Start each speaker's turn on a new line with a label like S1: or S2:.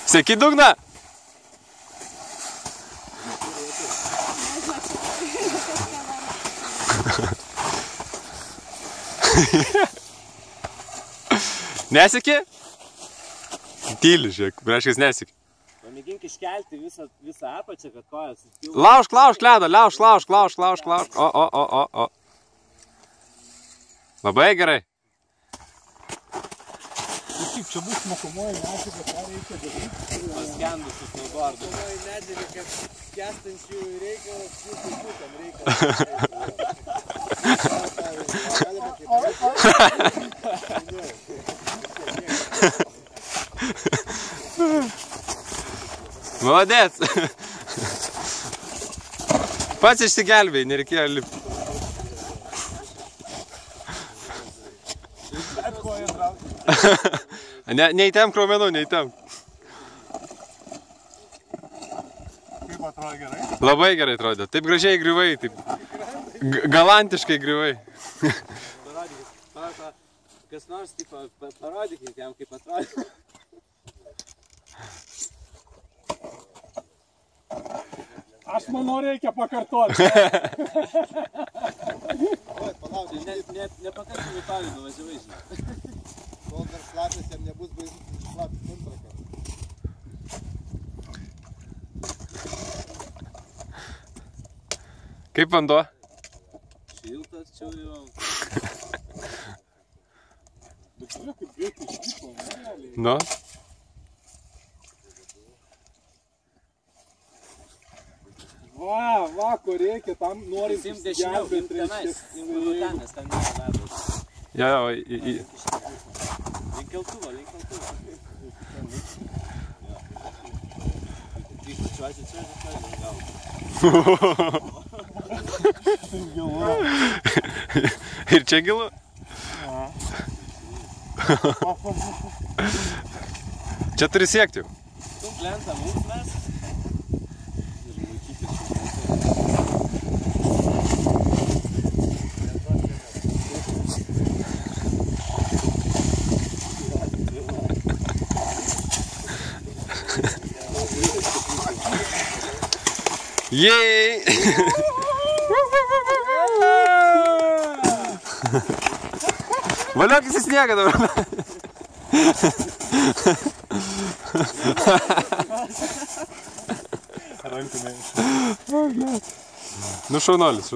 S1: Seki dugną. Neseki? Tyli, žiūrėk, reiškia neseki.
S2: Pamėgink iškelti visą apačią, kad kojas...
S1: Laužk ledą, laužk. O. Labai gerai.
S3: Kaip čia bus mokomoji medžiaga, ką reikia daryti?
S2: Paskendusius snowboardus.
S4: Mokomoji medžiaga, kad skęstančių reikalas, jūsų būtam
S1: Молодец. Pats išsigelbėjai, nereikėjo lipti. Neįtemk raumenų, neįtemk.
S3: Kaip atrodo gerai?
S1: Labai gerai atrodė. Taip gražiai griuvai, taip galantiškai griuvai.
S2: Parodykit, kas nors, parodykit jam, kaip atrodė.
S3: Aš manau reikia pakartoti.
S2: Nepakankamai toli nuvažiavai, žinai.
S4: Kol dar šlapės jam nebus baisus šlapės antrą kartą.
S1: Kaip vanduo?
S2: Šiltas čia jau.
S3: Bet žiūrėk, kaip greitai išvyko, ne?
S1: Nu?
S3: Va, ko reikia, tam norim
S2: Imk dešiniau, imk tenais, imk ten, nes ten nėra ledas.
S1: Jo.
S2: Link keltuvo. Čiuoži, gal.
S1: Ir čia gilu? Čia turi siekti.
S2: Stump lentą mums mes.
S1: Jej! Valiokis į sniegą dabar.
S3: Rankinai.
S1: Nu šaunuolis.